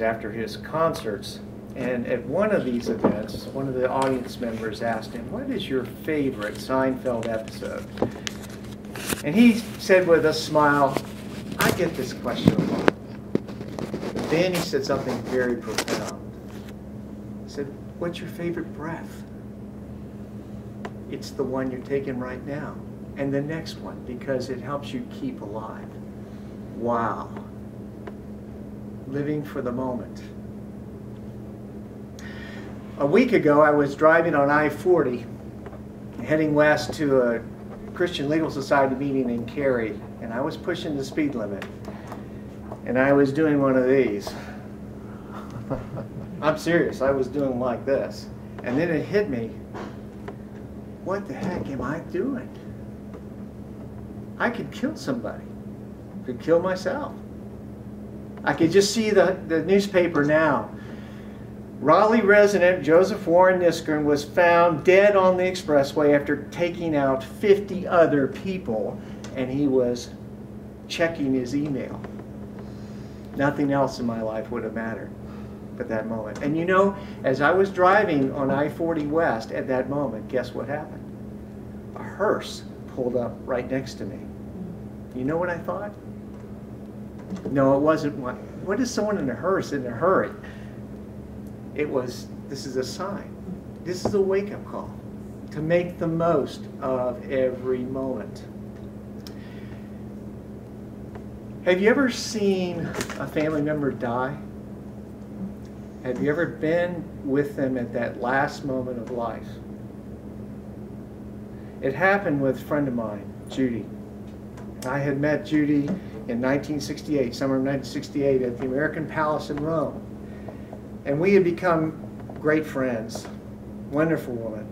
after his concerts, and at one of these events, one of the audience members asked him, "What is your favorite Seinfeld episode?" And he said with a smile, "I get this question a lot." Then he said something very profound. He said, "What's your favorite breath?" "It's the one you're taking right now, and the next one, because it helps you keep alive." Wow. Living for the moment. A week ago, I was driving on I-40, heading west to a Christian Legal Society meeting in Cary, and I was pushing the speed limit, and I was doing one of these. I'm serious, I was doing like this. And then it hit me, what the heck am I doing? I could kill somebody, could kill myself. I could just see the newspaper now. Raleigh resident Joseph Warren Kniskern was found dead on the expressway after taking out 50 other people, and he was checking his email. Nothing else in my life would have mattered at that moment. And you know, as I was driving on I-40 West at that moment, guess what happened? A hearse pulled up right next to me. You know what I thought? No, it wasn't one. What is someone in a hearse in a hurry? It was, this is a sign. This is a wake-up call to make the most of every moment. Have you ever seen a family member die? Have you ever been with them at that last moment of life? It happened with a friend of mine, Judy. I had met Judy in 1968, summer of 1968, at the American Palace in Rome. And we had become great friends. Wonderful woman.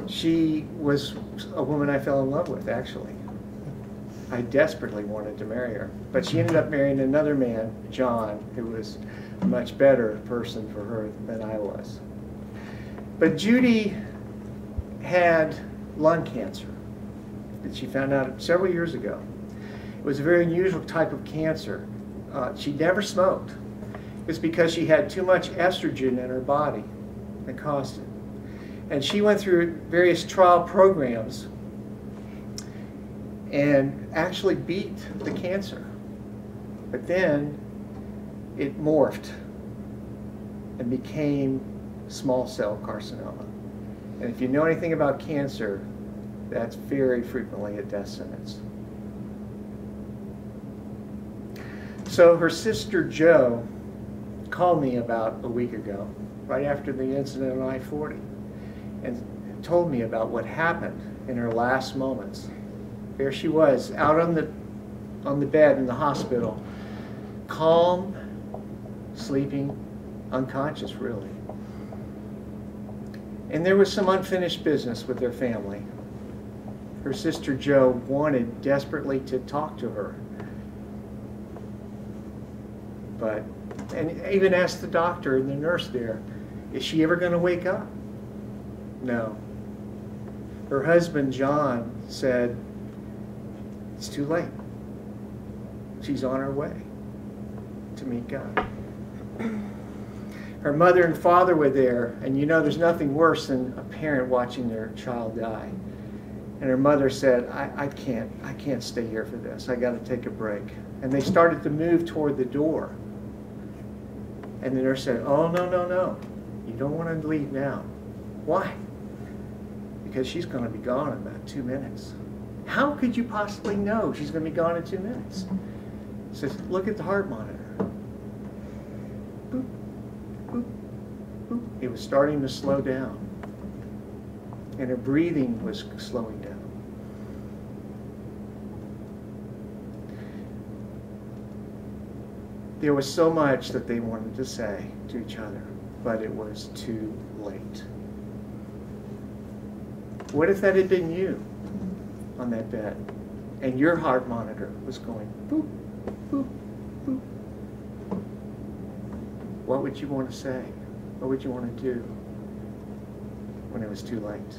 She was a woman I fell in love with, actually. I desperately wanted to marry her. But she ended up marrying another man, John, who was a much better person for her than I was. But Judy had lung cancer that she found out several years ago. It was a very unusual type of cancer. She never smoked. It was because she had too much estrogen in her body that caused it. And she went through various trial programs and actually beat the cancer. But then it morphed and became small cell carcinoma. And if you know anything about cancer, that's very frequently a death sentence. So her sister Jo called me about a week ago, right after the incident on I-40, and told me about what happened in her last moments. There she was, out on the bed in the hospital, calm, sleeping, unconscious really. And there was some unfinished business with their family. Her sister Jo wanted desperately to talk to her. And even asked the doctor and the nurse there, is she ever going to wake up? No. Her husband, John, said, it's too late. She's on her way to meet God. Her mother and father were there, and you know there's nothing worse than a parent watching their child die. And her mother said, I can't stay here for this. I got to take a break. And they started to move toward the door. And the nurse said, oh, no, no, no. You don't want to leave now. Why? Because she's going to be gone in about 2 minutes. How could you possibly know she's going to be gone in 2 minutes? He says, look at the heart monitor. Boop, boop, boop. It was starting to slow down. And her breathing was slowing down. There was so much that they wanted to say to each other, but it was too late. What if that had been you on that bed, and your heart monitor was going boop, boop, boop? What would you want to say? What would you want to do when it was too late?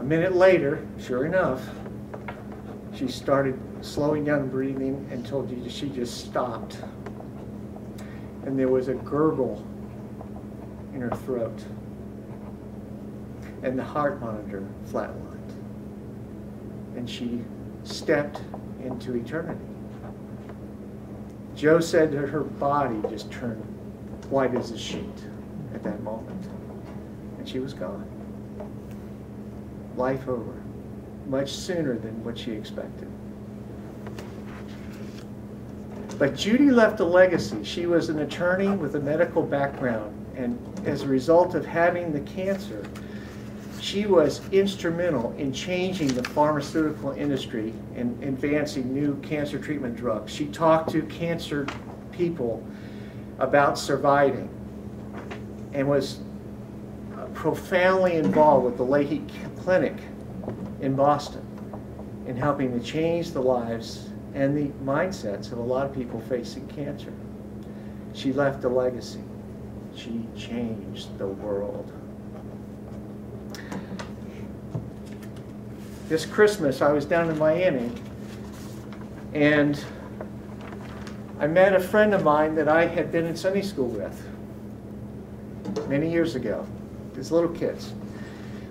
minute later, sure enough, she started slowing down breathing until she just stopped. And there was a gurgle in her throat. And the heart monitor flatlined. And she stepped into eternity. Joe said that her body just turned white as a sheet at that moment. And she was gone. Life over. Much sooner than what she expected. But Judy left a legacy. She was an attorney with a medical background, and as a result of having the cancer, she was instrumental in changing the pharmaceutical industry and advancing new cancer treatment drugs. She talked to cancer people about surviving and was profoundly involved with the Leahy Clinic in Boston in helping to change the lives and the mindsets of a lot of people facing cancer. She left a legacy. She changed the world. This Christmas, I was down in Miami, and I met a friend of mine that I had been in Sunday school with many years ago, as little kids.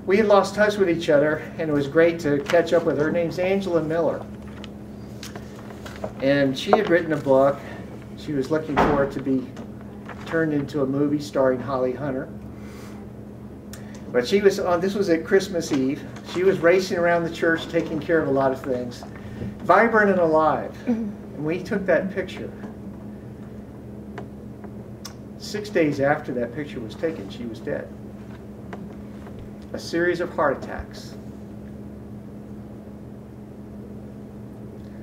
We had lost touch with each other, and it was great to catch up with her. Her name's Angela Miller. And she had written a book. She was looking for it to be turned into a movie starring Holly Hunter. But she was on, this was at Christmas Eve. She was racing around the church, taking care of a lot of things. Vibrant and alive. And we took that picture. 6 days after that picture was taken, she was dead. A series of heart attacks.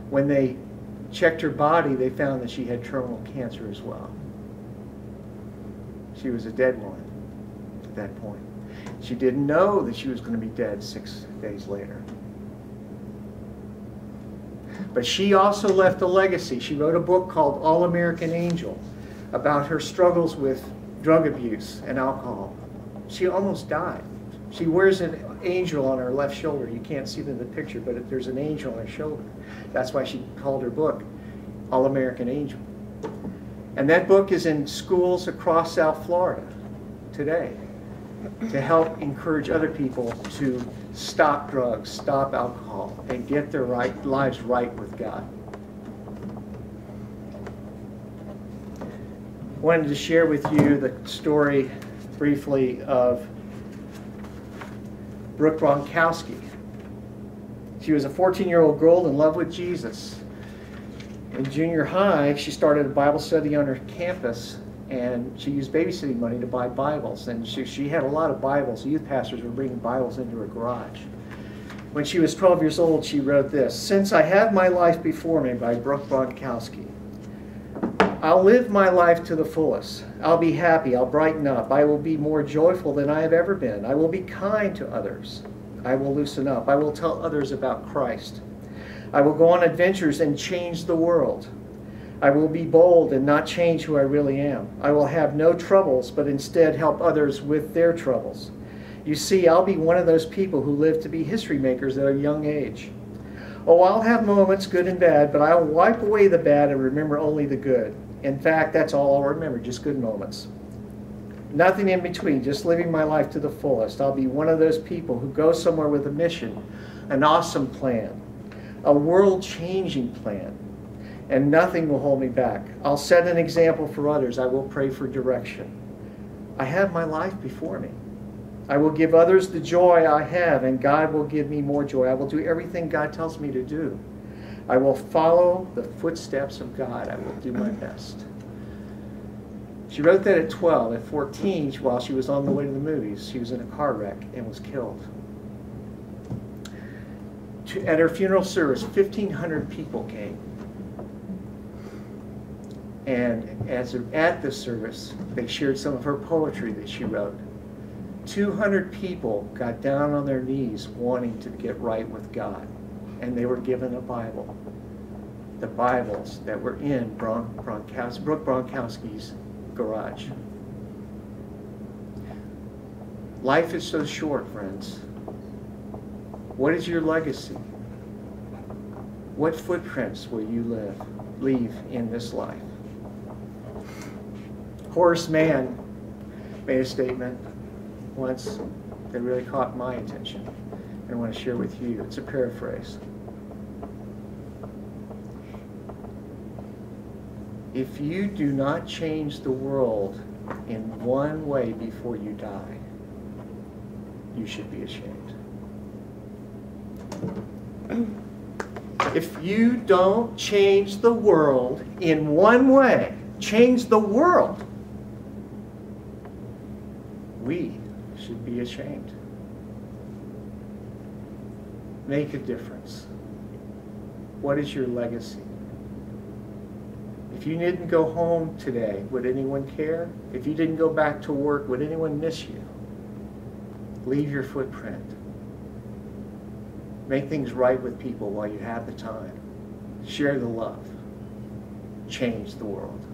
When they checked her body, they found that she had terminal cancer as well. She was a dead woman at that point. She didn't know that she was going to be dead 6 days later. But she also left a legacy. She wrote a book called All American Angel about her struggles with drug abuse and alcohol. She almost died. She wears an angel on her left shoulder. You can't see it in the picture, but there's an angel on her shoulder. That's why she called her book All American Angel. And that book is in schools across South Florida today to help encourage other people to stop drugs, stop alcohol, and get their lives right with God. I wanted to share with you the story briefly of Brooke Gronkowski. She was a 14-year-old girl in love with Jesus. In junior high, she started a Bible study on her campus, and she used babysitting money to buy Bibles. And she had a lot of Bibles. Youth pastors were bringing Bibles into her garage. When she was 12 years old, she wrote this: "Since I have my life before me," by Brooke Gronkowski, "I'll live my life to the fullest. I'll be happy. I'll brighten up. I will be more joyful than I have ever been. I will be kind to others. I will loosen up. I will tell others about Christ. I will go on adventures and change the world. I will be bold and not change who I really am. I will have no troubles, but instead help others with their troubles. You see, I'll be one of those people who live to be history makers at a young age. Oh, I'll have moments, good and bad, but I'll wipe away the bad and remember only the good. In fact, that's all I'll remember, just good moments. Nothing in between, just living my life to the fullest. I'll be one of those people who go somewhere with a mission, an awesome plan, a world-changing plan, and nothing will hold me back. I'll set an example for others. I will pray for direction. I have my life before me. I will give others the joy I have, and God will give me more joy. I will do everything God tells me to do. I will follow the footsteps of God. I will do my best." She wrote that at 12. At 14, while she was on the way to the movies, she was in a car wreck and was killed. At her funeral service, 1,500 people came. And at the service, they shared some of her poetry that she wrote. 200 people got down on their knees wanting to get right with God. And they were given a Bible. The Bibles that were in Brooke Gronkowski's garage. Life is so short, friends. What is your legacy? What footprints will you leave in this life? Horace Mann made a statement once that really caught my attention, and I want to share with you. It's a paraphrase. If you do not change the world in one way before you die, you should be ashamed. If you don't change the world in one way, change the world, we should be ashamed. Make a difference. What is your legacy? If you didn't go home today, would anyone care? If you didn't go back to work, would anyone miss you? Leave your footprint. Make things right with people while you have the time. Share the love. Change the world.